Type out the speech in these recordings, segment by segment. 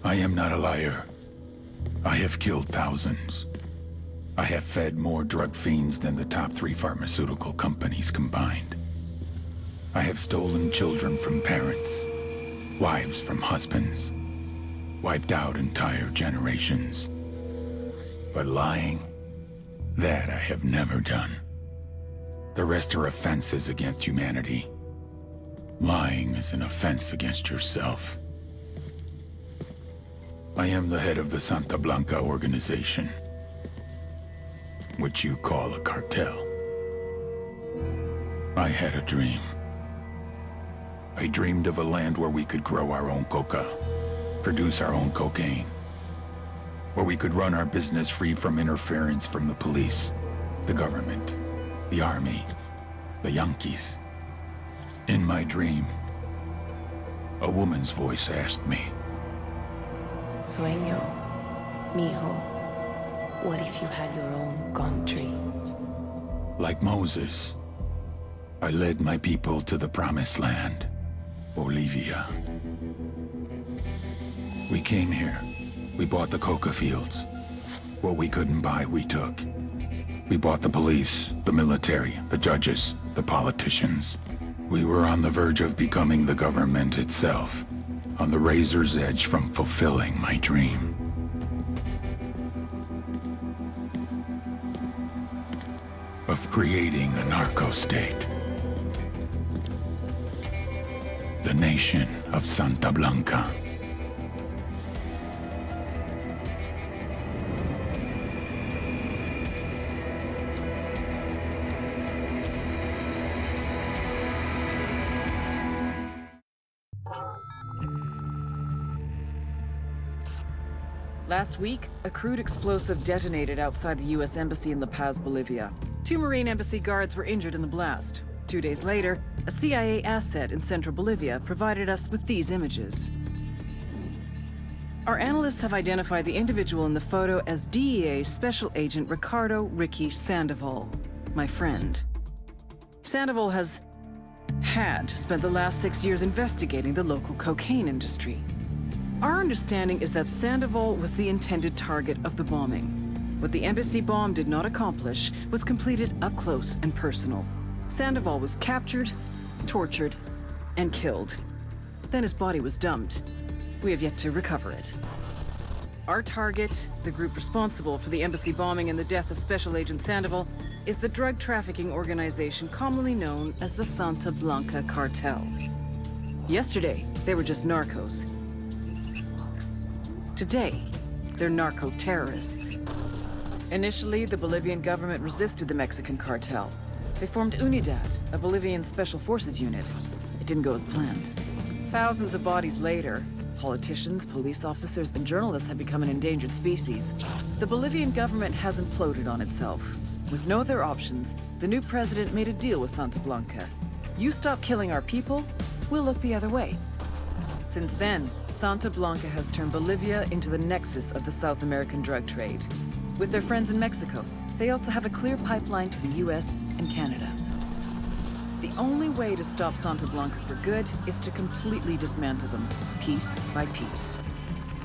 I am not a liar. I have killed thousands. I have fed more drug fiends than the top 3 pharmaceutical companies combined. I have stolen children from parents, wives from husbands, wiped out entire generations. But lying, that I have never done. The rest are offenses against humanity. Lying is an offense against yourself. I am the head of the Santa Blanca organization, which you call a cartel. I had a dream. I dreamed of a land where we could grow our own coca, produce our own cocaine, where we could run our business free from interference from the police, the government, the army, the Yankees. In my dream, a woman's voice asked me, Sueño, mijo, what if you had your own country? like Moses, I led my people to the promised land, Bolivia. We came here. We bought the coca fields. What we couldn't buy, we took. We bought the police, the military, the judges, the politicians. We were on the verge of becoming the government itself, on the razor's edge from fulfilling my dream. Of creating a Narco-State. The nation of Santa Blanca. Last week, a crude explosive detonated outside the U.S. Embassy in La Paz, Bolivia. 2 Marine Embassy guards were injured in the blast. 2 days later, a CIA asset in central Bolivia provided us with these images. Our analysts have identified the individual in the photo as DEA Special Agent Ricardo Ricky Sandoval, my friend. Sandoval had spent the last 6 years investigating the local cocaine industry. Our understanding is that Sandoval was the intended target of the bombing. What the embassy bomb did not accomplish was completed up close and personal. Sandoval was captured, tortured, and killed. Then his body was dumped. We have yet to recover it. Our target, the group responsible for the embassy bombing and the death of Special Agent Sandoval, is the drug trafficking organization commonly known as the Santa Blanca Cartel. Yesterday, they were just narcos. Today, they're narco-terrorists. Initially, the Bolivian government resisted the Mexican cartel. They formed Unidad, a Bolivian special forces unit. It didn't go as planned. Thousands of bodies later, politicians, police officers, and journalists have become an endangered species. The Bolivian government has imploded on itself. With no other options, the new president made a deal with Santa Blanca. You stop killing our people, we'll look the other way. Since then, Santa Blanca has turned Bolivia into the nexus of the South American drug trade. With their friends in Mexico, they also have a clear pipeline to the US and Canada. The only way to stop Santa Blanca for good is to completely dismantle them, piece by piece.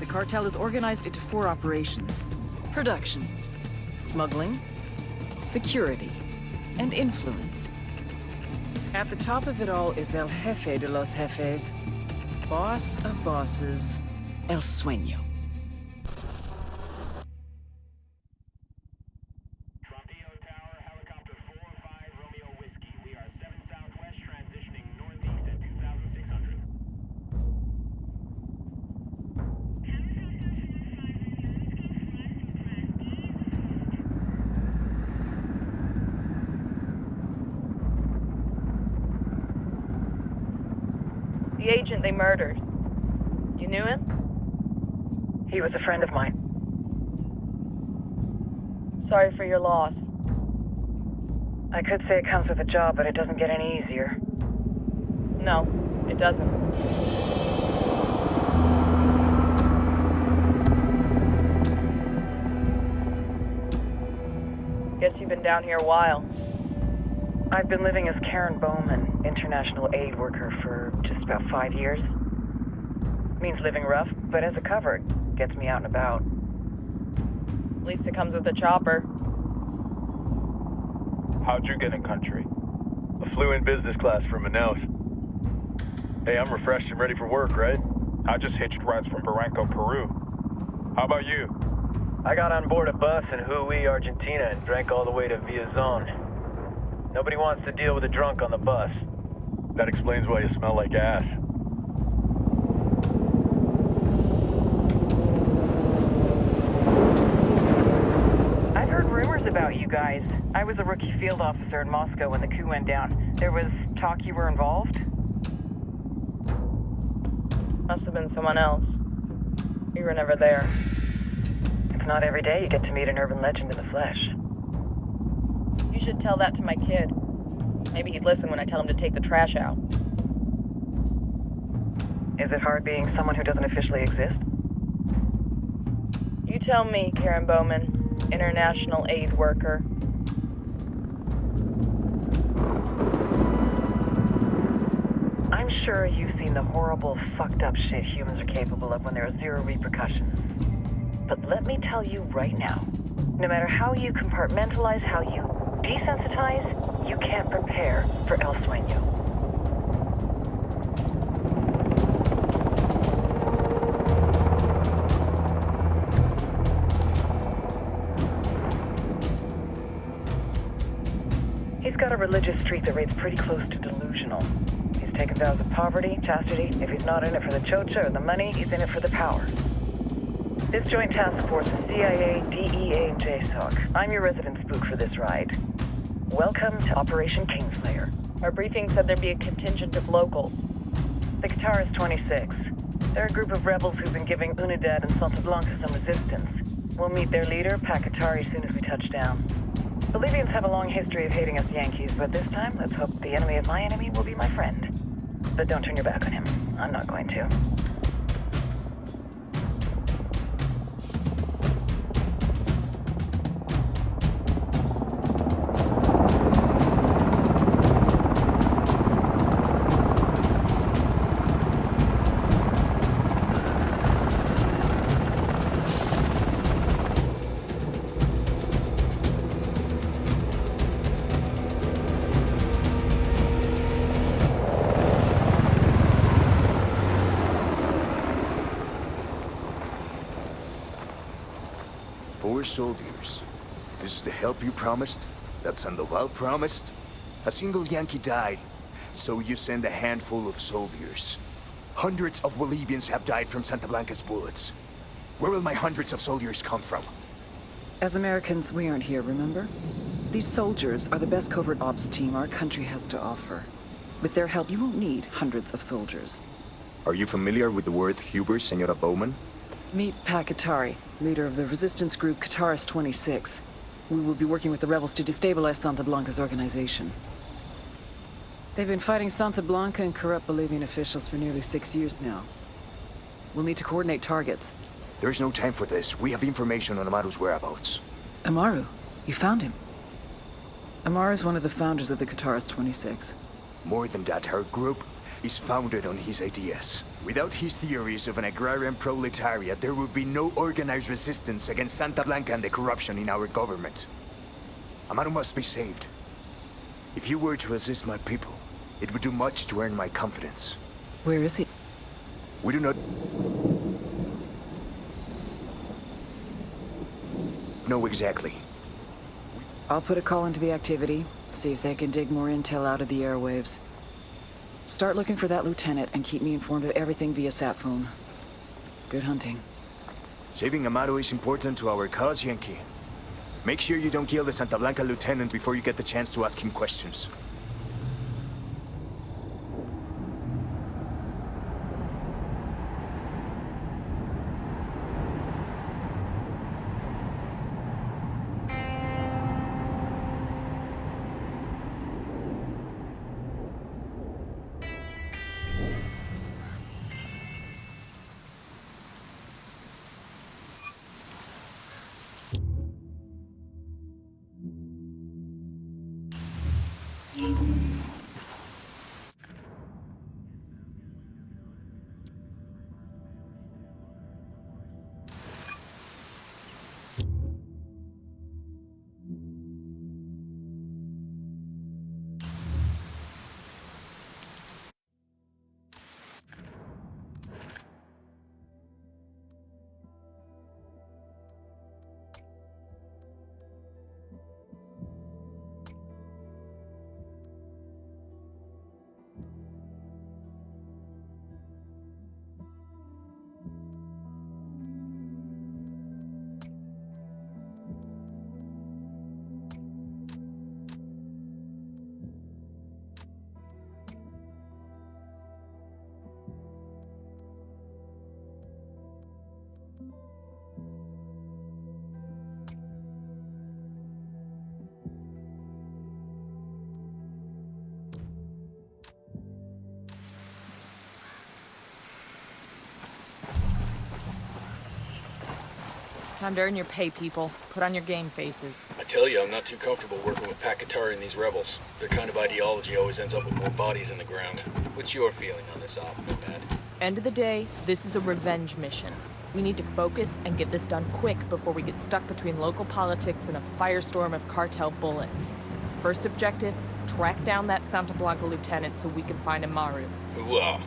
The cartel is organized into 4 operations: production, smuggling, security, and influence. At the top of it all is El Jefe de los Jefes, boss of bosses, El Sueño. Frontier Tower, helicopter 4-5 Romeo Whiskey. We are 7 southwest, transitioning northeast at 2,600. The agent they murdered. You knew him? He was a friend of mine. Sorry for your loss. I could say it comes with a job, but it doesn't get any easier. No, it doesn't. Guess you've been down here a while. I've been living as Karen Bowman, international aid worker, for just about 5 years. Means living rough, but as a cover, gets me out and about. At least it comes with a chopper. How'd you get in country? I flew in business class from Manaus. Hey, I'm refreshed and ready for work, right? I just hitched rides from Barranco, Peru. How about you? I got on board a bus in Hui, Argentina, and drank all the way to Villazon. Nobody wants to deal with a drunk on the bus. That explains why you smell like ass. I've heard rumors about you guys. I was a rookie field officer in Moscow when the coup went down. There was talk you were involved? Must have been someone else. We were never there. It's not every day you get to meet an urban legend in the flesh. You should tell that to my kid. Maybe he'd listen when I tell him to take the trash out. Is it hard being someone who doesn't officially exist? You tell me, Karen Bowman, international aid worker. I'm sure you've seen the horrible, fucked up shit humans are capable of when there are zero repercussions. But let me tell you right now, no matter how you compartmentalize, how you desensitize, you can't prepare for El Sueño. He's got a religious streak that rates pretty close to delusional. He's taken vows of poverty, chastity. If he's not in it for the chocha or the money, he's in it for the power. This joint task force is CIA, DEA, and JSOC. I'm your resident spook for this ride. Welcome to Operation Kingslayer. Our briefing said there'd be a contingent of locals. The Guitarist 26. They're a group of rebels who've been giving Unidad and Santa Blanca some resistance. We'll meet their leader, Pakatari, as soon as we touch down. Bolivians have a long history of hating us Yankees, but this time, let's hope the enemy of my enemy will be my friend. But don't turn your back on him. I'm not going to. Four soldiers. This is the help you promised? That Sandoval promised? A single Yankee died, so you send a handful of soldiers. Hundreds of Bolivians have died from Santa Blanca's bullets. Where will my hundreds of soldiers come from? As Americans, we aren't here, remember? These soldiers are the best covert ops team our country has to offer. With their help, you won't need hundreds of soldiers. Are you familiar with the word Huber, Senora Bowman? Meet Pakatari, leader of the resistance group Guitarist 26. We will be working with the rebels to destabilize Santa Blanca's organization. They've been fighting Santa Blanca and corrupt Bolivian officials for nearly 6 years now. We'll need to coordinate targets. There's no time for this. We have information on Amaru's whereabouts. Amaru? You found him? Amaru is one of the founders of the Guitarist 26. More than that, our group is founded on his ideas. Without his theories of an agrarian proletariat, there would be no organized resistance against Santa Blanca and the corruption in our government. Amaru must be saved. If you were to assist my people, it would do much to earn my confidence. Where is he? We do not know exactly. I'll put a call into the activity, see if they can dig more intel out of the airwaves. Start looking for that lieutenant and keep me informed of everything via sat phone. Good hunting. Saving Amaru is important to our cause, Yankee. Make sure you don't kill the Santa Blanca lieutenant before you get the chance to ask him questions. Time to earn your pay, people. Put on your game faces. I tell you, I'm not too comfortable working with Pakatari and these rebels. Their kind of ideology always ends up with more bodies in the ground. What's your feeling on this op, Nomad? End of the day, this is a revenge mission. We need to focus and get this done quick before we get stuck between local politics and a firestorm of cartel bullets. First objective, track down that Santa Blanca lieutenant so we can find Amaru. Hooah!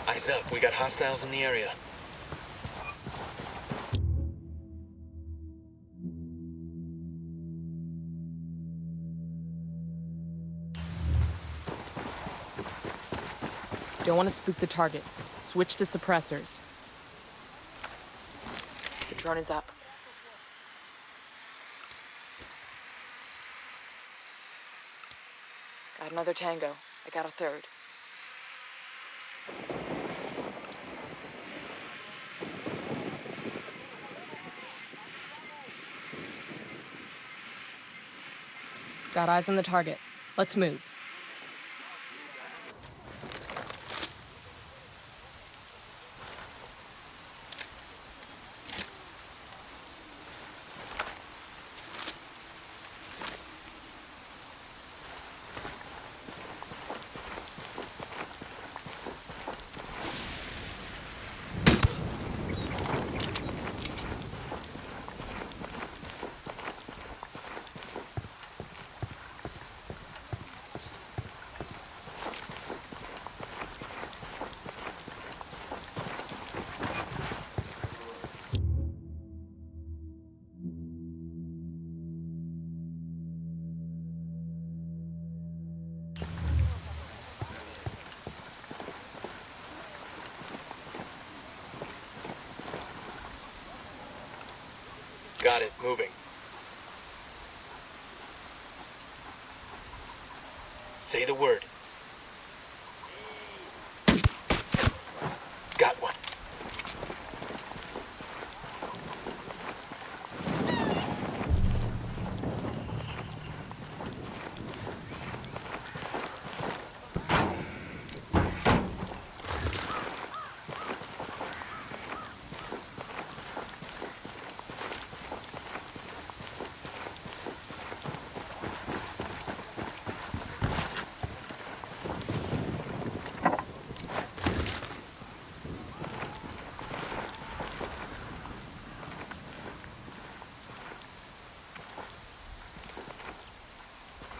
Eyes up, we got hostiles in the area. Don't want to spook the target. Switch to suppressors. The drone is up. Got another tango. I got a third. Got eyes on the target. Let's move. Got it, moving. Say the word. Got one.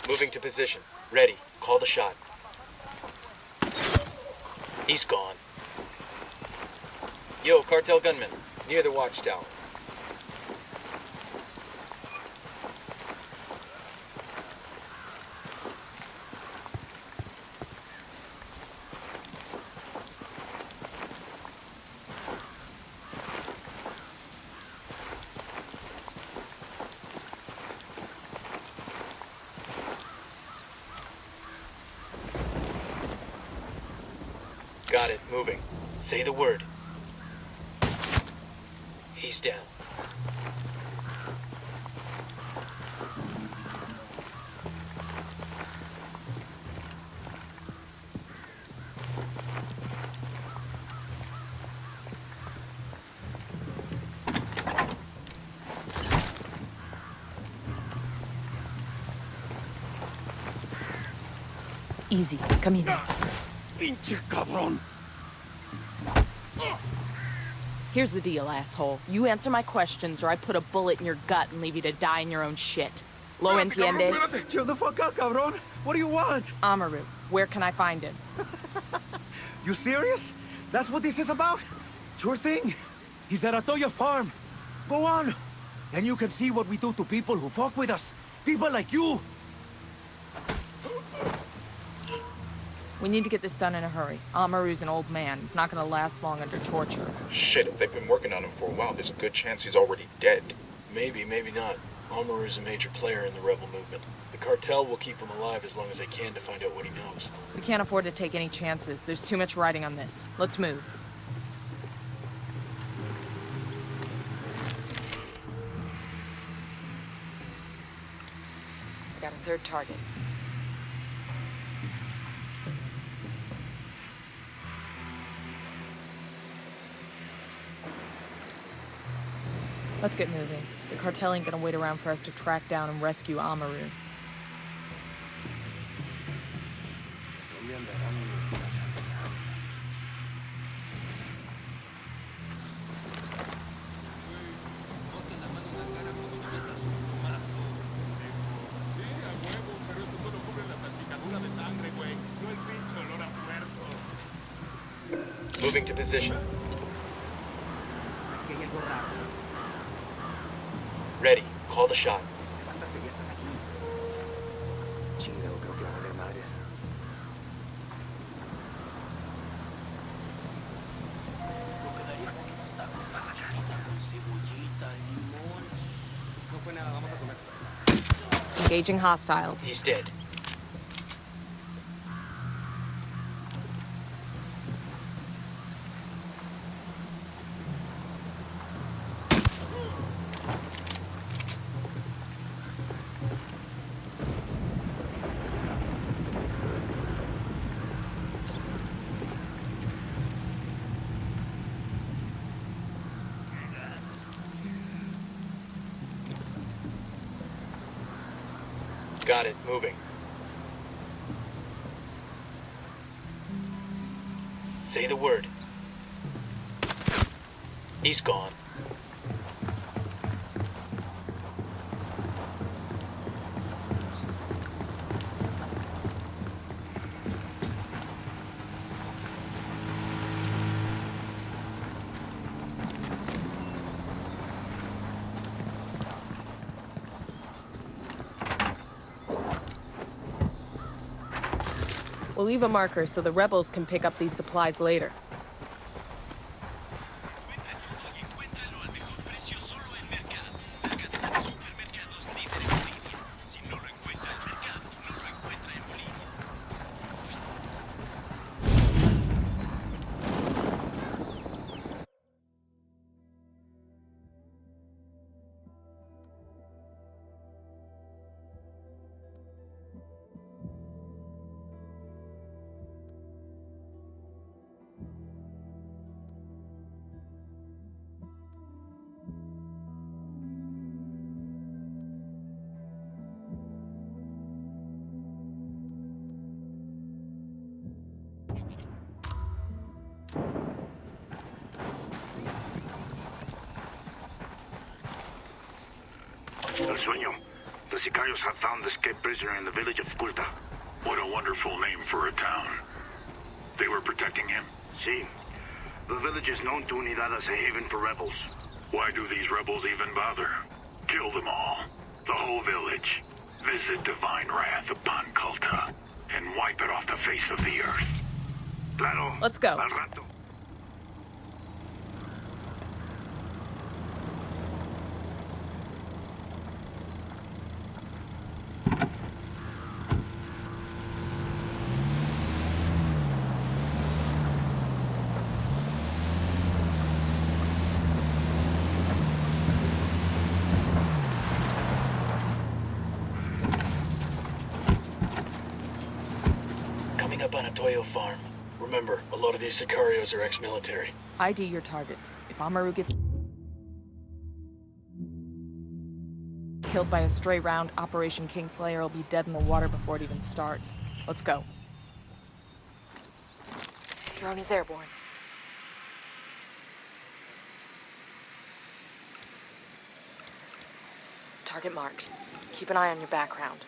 Moving to position. Ready. Call the shot. He's gone. Yo, cartel gunman. Near the watchtower. Got it, moving. Say the word. He's down. Easy. Camina. Pinche cabrón. Here's the deal, asshole. You answer my questions or I put a bullet in your gut and leave you to die in your own shit. Lo entiendes? Chill the fuck out, cabrón. What do you want? Amaru. Where can I find him? You serious? That's what this is about? Sure thing. He's at Atoya Farm. Go on. Then you can see what we do to people who fuck with us. People like you. We need to get this done in a hurry. Amaru's an old man. He's not gonna last long under torture. Shit, if they've been working on him for a while, there's a good chance he's already dead. Maybe, maybe not. Amaru's a major player in the rebel movement. The cartel will keep him alive as long as they can to find out what he knows. We can't afford to take any chances. There's too much riding on this. Let's move. I got a third target. Let's get moving. The cartel ain't gonna wait around for us to track down and rescue Amaru. Moving to position. Ready. Call the shot. Chingado, creo que va a valer madres. Engaging hostiles. He's dead. Got it, moving. Say the word. He's gone. We'll leave a marker so the rebels can pick up these supplies later. El Sueño. The Sicarios have found the escaped prisoner in the village of Culta. What a wonderful name for a town. They were protecting him? Si. The village is known to Unidad as a haven for rebels. Why do these rebels even bother? Kill them all. The whole village. Visit divine wrath upon Culta. And wipe it off the face of the earth. Claro. Let's go. Al rato. Atoyo farm. Remember, a lot of these sicarios are ex-military. ID your targets. If Amaru gets killed by a stray round, Operation Kingslayer will be dead in the water before it even starts. Let's go. Drone is airborne. Target marked. Keep an eye on your background.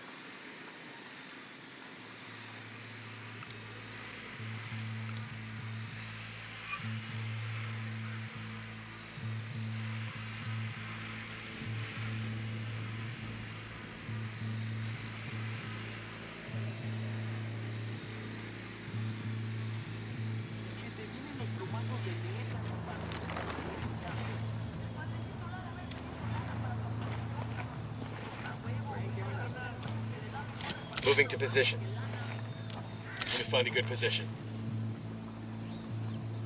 Moving to position. Need to find a good position.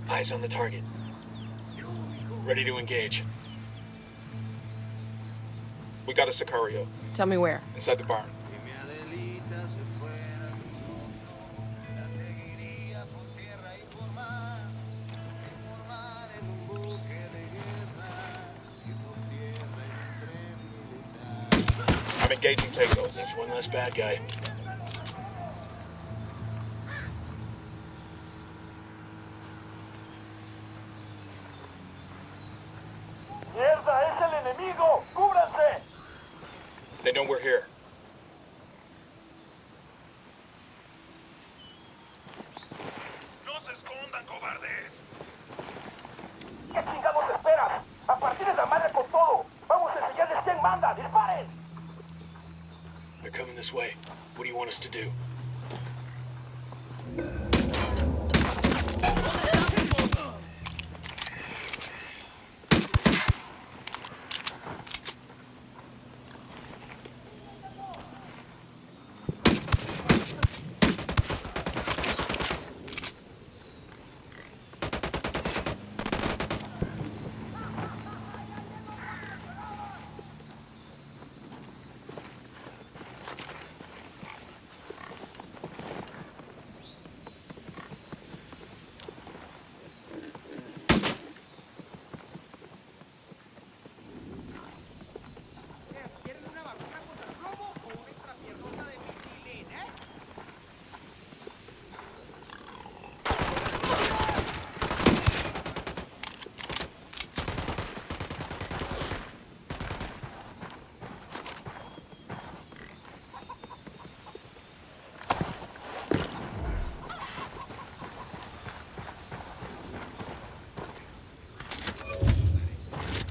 Eyes on the target. Ready to engage. We got a Sicario. Tell me where. Inside the barn. I'm engaging Tacos. That's one less bad guy. They know we're here. ¡No se escondan, cobardes! ¿Qué chingados esperas? A partir de la madre con todo. Vamos a enseñarles quién manda. ¡Disparen! They're coming this way. What do you want us to do?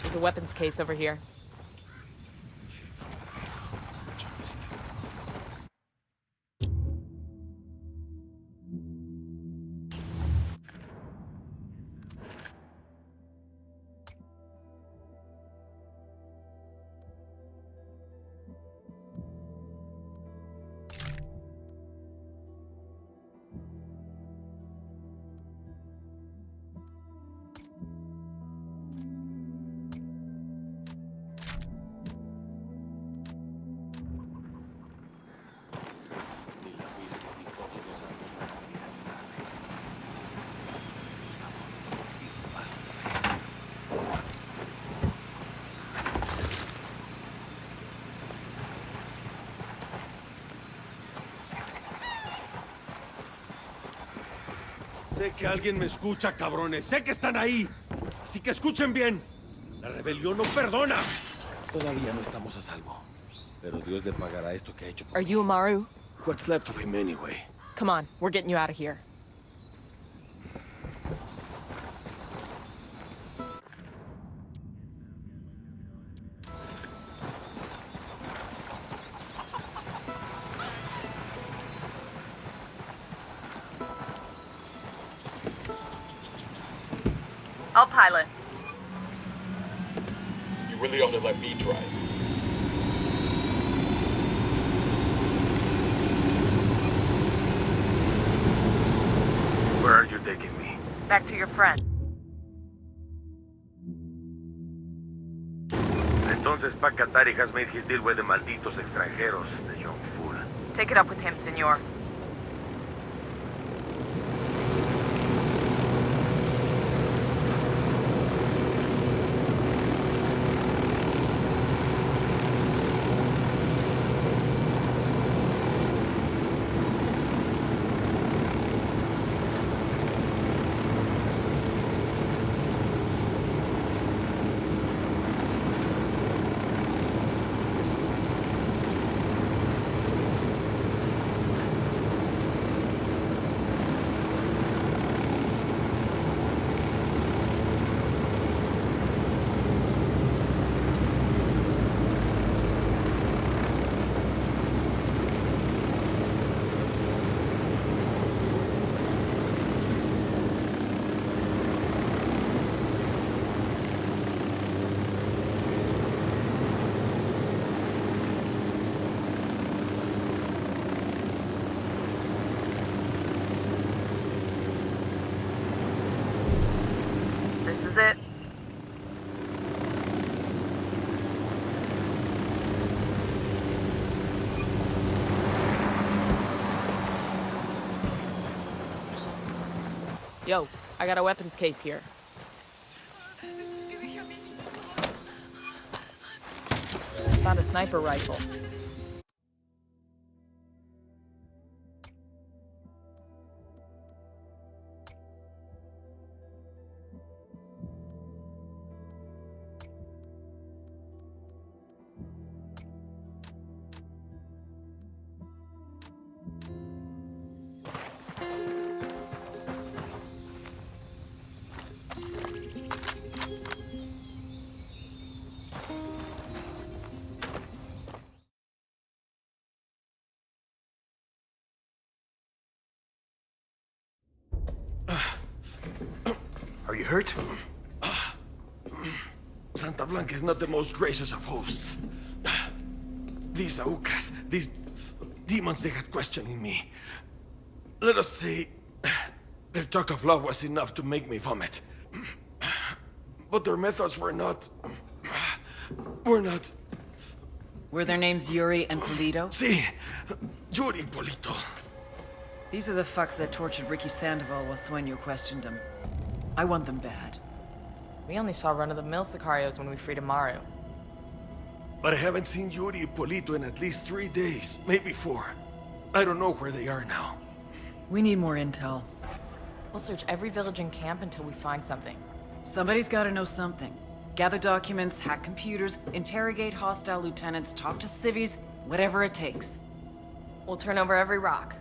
There's a weapons case over here. Sé que alguien me escucha, cabrones. Sé que están ahí. Así que escuchen bien. La rebelión no perdona. Todavía no estamos a salvo. Pero Dios le pagará esto que ha hecho por Are you Amaru? What's left of him anyway? Come on, we're getting you out of here. I'll pilot. You really ought to let me drive. Where are you taking me? Back to your friend. Entonces Pacatari has made his deal with the malditos extranjeros, the young fool. Take it up with him, senor. Yo, I got a weapons case here. Found a sniper rifle. Are you hurt? Santa Blanca is not the most gracious of hosts. These Aucas, these demons they had questioning me. Let us say, their talk of love was enough to make me vomit. But their methods were not... Were their names Yuri and Polito? Si, Yuri Polito. These are the fucks that tortured Ricky Sandoval while Sueño questioned him. I want them bad. We only saw run-of-the-mill Sicarios when we freed Amaru. But I haven't seen Yuri and Polito in at least 3 days, maybe 4. I don't know where they are now. We need more intel. We'll search every village and camp until we find something. Somebody's gotta know something. Gather documents, hack computers, interrogate hostile lieutenants, talk to civvies, whatever it takes. We'll turn over every rock.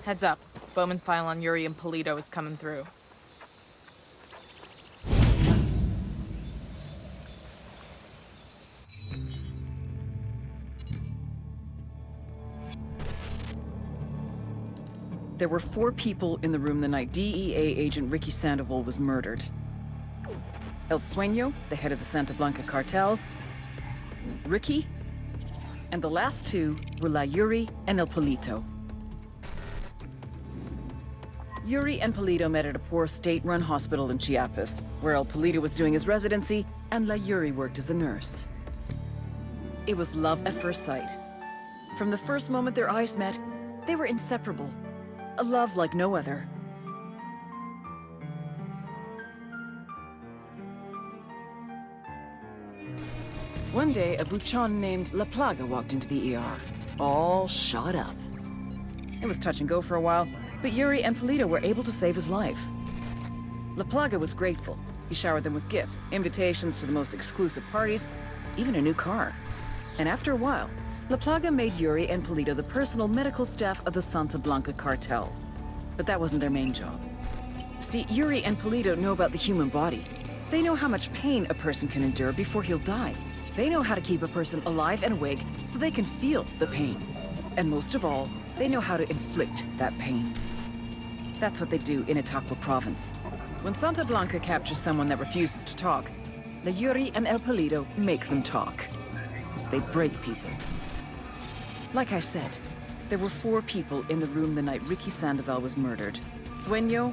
Heads up. Bowman's file on Yuri and Polito is coming through. There were 4 people in the room the night DEA agent Ricky Sandoval was murdered. El Sueño, the head of the Santa Blanca cartel, Ricky, and the last 2 were La Yuri and El Polito. Yuri and Polito met at a poor state-run hospital in Chiapas, where El Polito was doing his residency and La Yuri worked as a nurse. It was love at first sight. From the first moment their eyes met, they were inseparable. A love like no other. One day, a buchon named La Plaga walked into the ER, all shot up. It was touch and go for a while, but Yuri and Polito were able to save his life. La Plaga was grateful. He showered them with gifts, invitations to the most exclusive parties, even a new car. And after a while, La Plaga made Yuri and Polito the personal medical staff of the Santa Blanca cartel. But that wasn't their main job. See, Yuri and Polito know about the human body. They know how much pain a person can endure before he'll die. They know how to keep a person alive and awake so they can feel the pain. And most of all, they know how to inflict that pain. That's what they do in Itaqua province. When Santa Blanca captures someone that refuses to talk, La Yuri and El Polito make them talk. They break people. Like I said, there were 4 people in the room the night Ricky Sandoval was murdered. Sueño,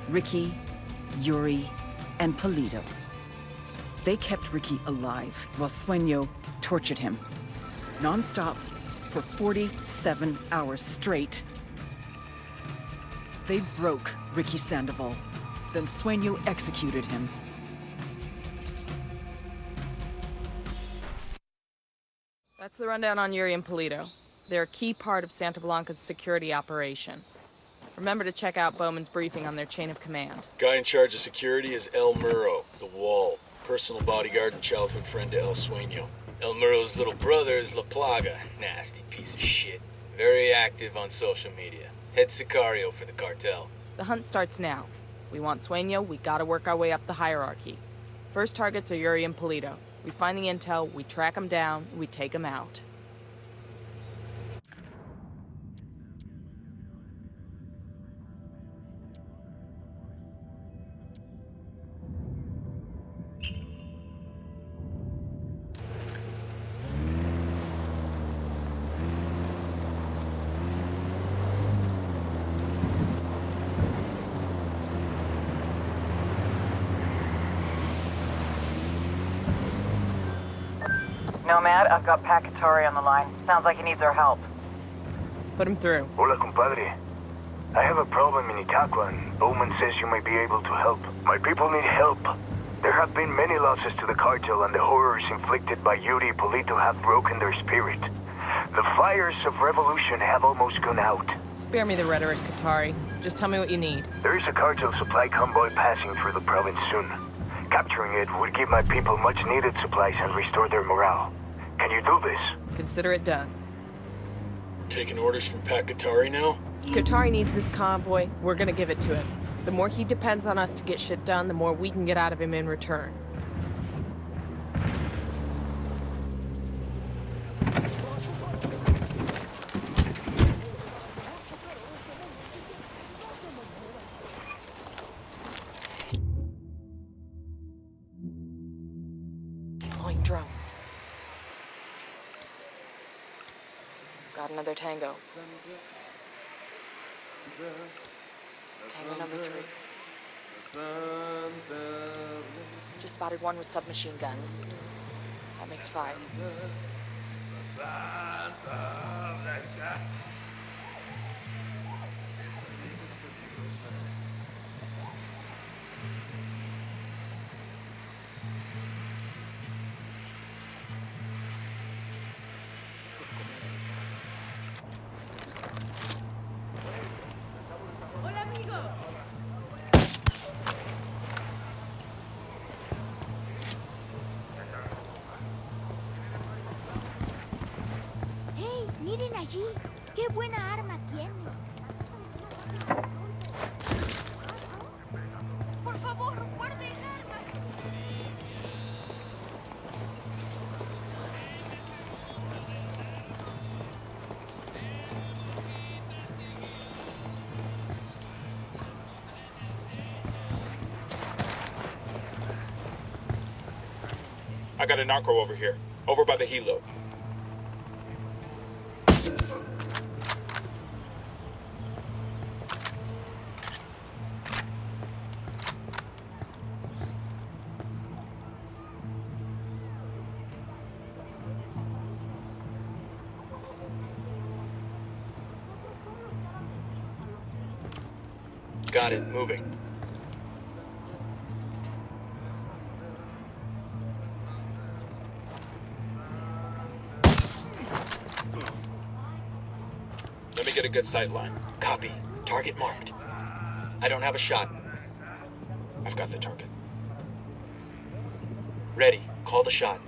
Ricky, Yuri, and Polito. They kept Ricky alive while Sueño tortured him. Non-stop, for 47 hours straight. They broke Ricky Sandoval. Then Sueño executed him. That's the rundown on Yuri and Polito. They're a key part of Santa Blanca's security operation. Remember to check out Bowman's briefing on their chain of command. Guy in charge of security is El Muro, the Wall. Personal bodyguard and childhood friend to El Sueño. El Muro's little brother is La Plaga. Nasty piece of shit. Very active on social media. Head Sicario for the cartel. The hunt starts now. We want Sueño, we gotta work our way up the hierarchy. First targets are Yuri and Polito. We find the intel, we track them down, we take them out. Nomad, I've got Pakatari on the line. Sounds like he needs our help. Put him through. Hola, compadre. I have a problem in Itaqua, and Bowman says you may be able to help. My people need help. There have been many losses to the cartel, and the horrors inflicted by Yuri and Polito have broken their spirit. The fires of revolution have almost gone out. Spare me the rhetoric, Katari. Just tell me what you need. There is a cartel supply convoy passing through the province soon. Capturing it would give my people much-needed supplies and restore their morale. Can you do this? Consider it done. Taking orders from Pakatari now? Katari needs this convoy. We're gonna give it to him. The more he depends on us to get shit done, the more we can get out of him in return. Deploying drone. Got another tango. Tango number 3. Just spotted one with submachine guns. That makes 5. Miren allí, qué buena arma tiene. Por favor, guarde el arma. I got a narco over here, over by the helo. Got it, moving. Let me get a good sight line. Copy. Target marked. I don't have a shot. I've got the target. Ready. Call the shot.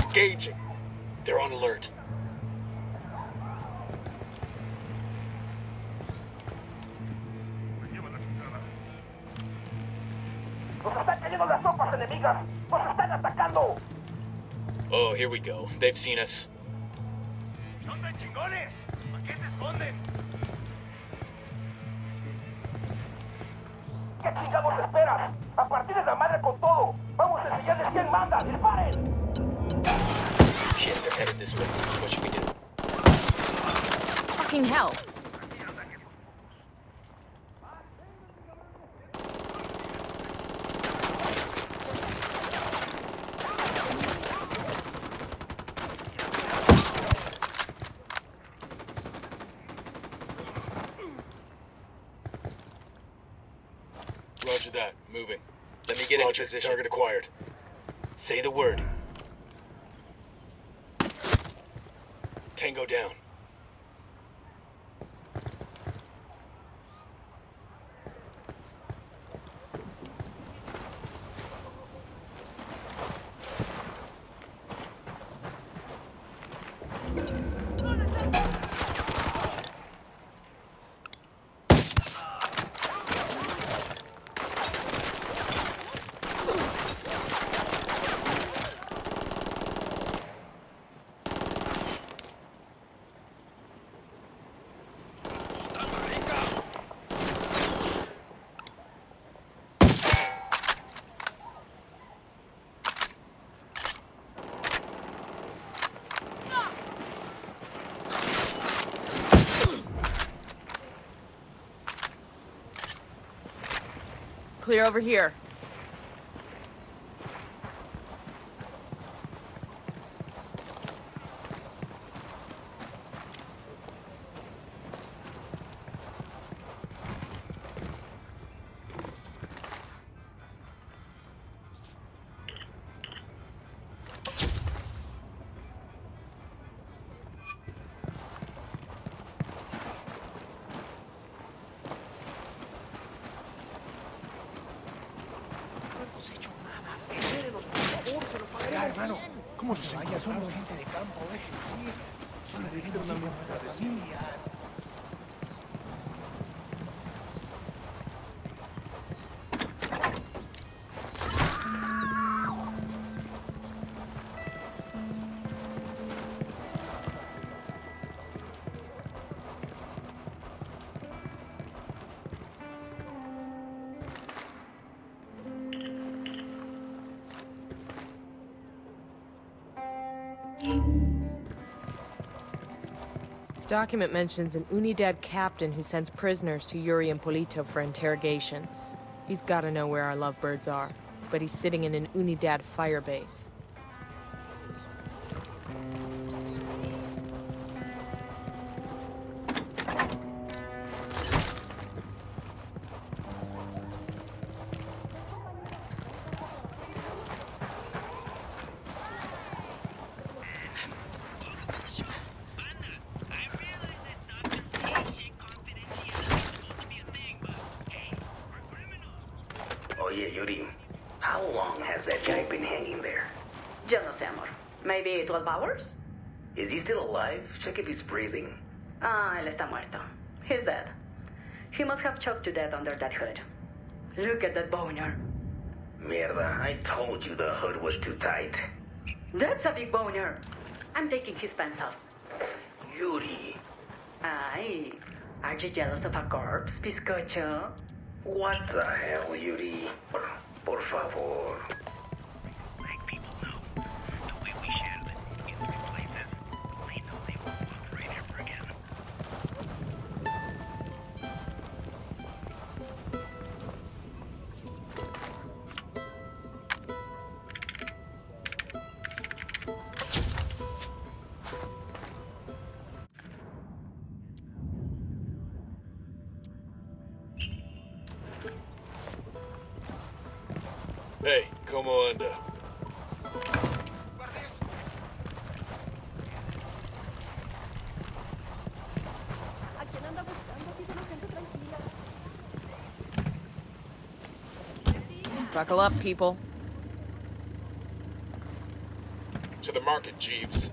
Engaging. They're on alert. Oh, here we go. They've seen us. ¿Qué chingados esperas? A partir de la madre con todo. Vamos a enseñarles quién manda. ¡Disparen! Shit, they're headed this way. What should we do? Fucking hell. Roger that. Moving. Let me get into position. Target acquired. Say the word. Tango down. Clear over here. ¿Cómo se vaya? Somos gente de campo, déjenos ir. Solo queremos ir con nuestras familias. This document mentions an Unidad captain who sends prisoners to Yuri and Polito for interrogations. He's gotta know where our lovebirds are, but he's sitting in an Unidad firebase. Oye, Yuri, how long has that guy been hanging there? Yo no sé, amor. Maybe 12 hours? Is he still alive? Check if he's breathing. Ah, él está muerto. He's dead. He must have choked to death under that hood. Look at that boner. Mierda, I told you the hood was too tight. That's a big boner. I'm taking his pants off. Yuri. Ay, are you jealous of a corpse, bizcocho? What the hell, Yuri? Por favor. Let people know the way we shared it in 3 places. They know they won't operate ever again. Hey, como anda? Buckle up, people. To the market, Jeeves.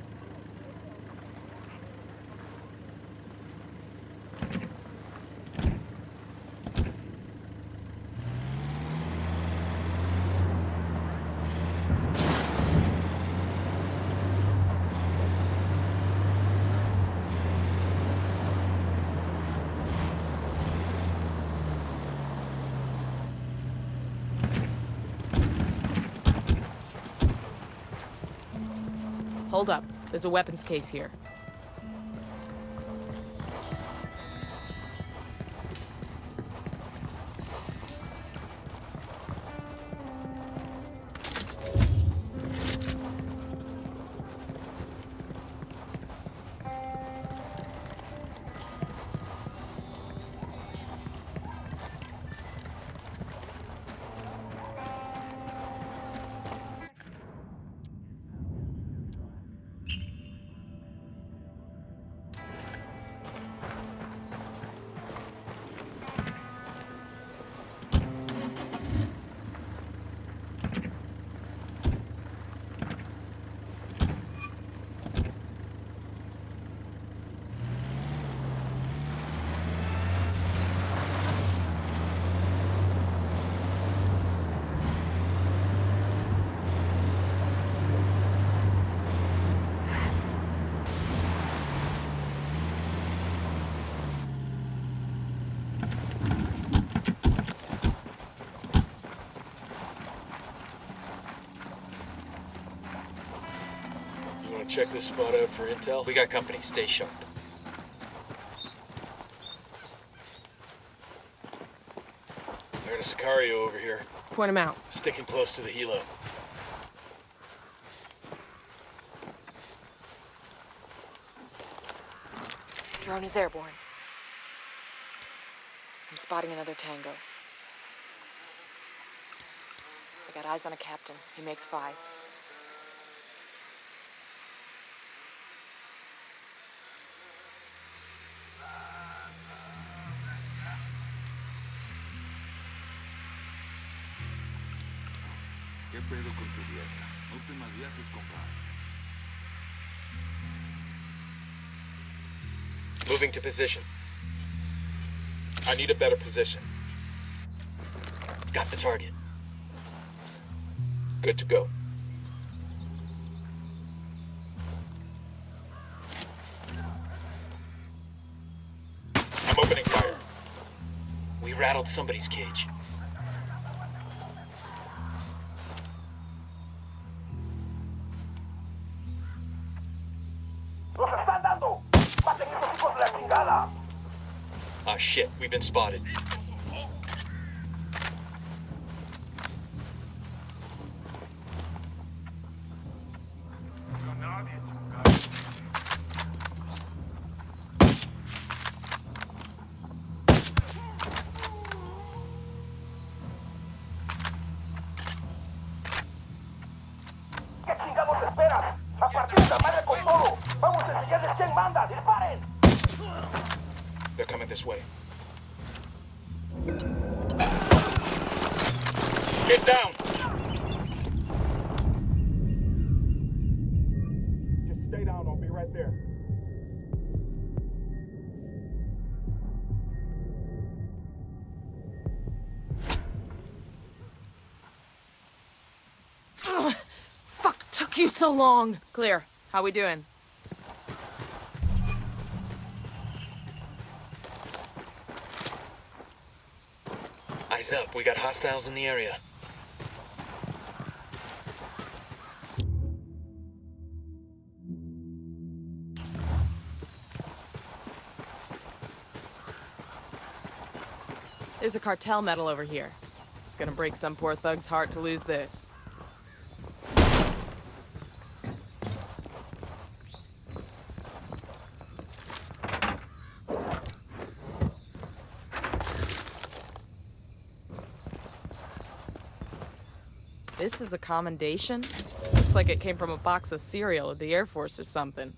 Hold up. There's a weapons case here. Check this spot out for intel. We got company. Stay sharp. There's a Sicario over here. Point him out. Sticking close to the helo. Drone is airborne. I'm spotting another tango. I got eyes on a captain. He makes 5. ¿Qué pedo con tu vieja? Últimas viajes, compa. Moving to position. I need a better position. Got the target. Good to go. I'm opening fire. We rattled somebody's cage. Ah, shit, we've been spotted. They're coming this way. Get down! Just stay down, I'll be right there. Ugh, fuck, took you so long. Clear. How we doing? Eyes up, we got hostiles in the area. There's a cartel medal over here. It's gonna break some poor thug's heart to lose this. This is a commendation? Looks like it came from a box of cereal at the Air Force or something.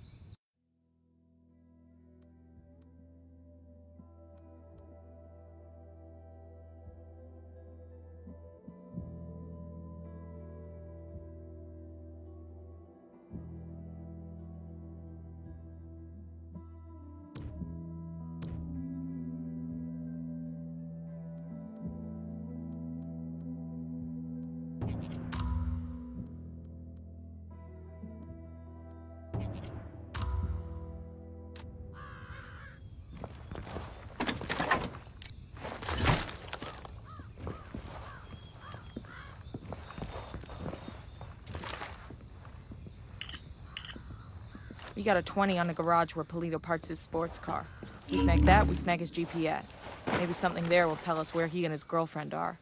We got a 20 on the garage where Polito parks his sports car. We snag that, we snag his GPS. Maybe something there will tell us where he and his girlfriend are.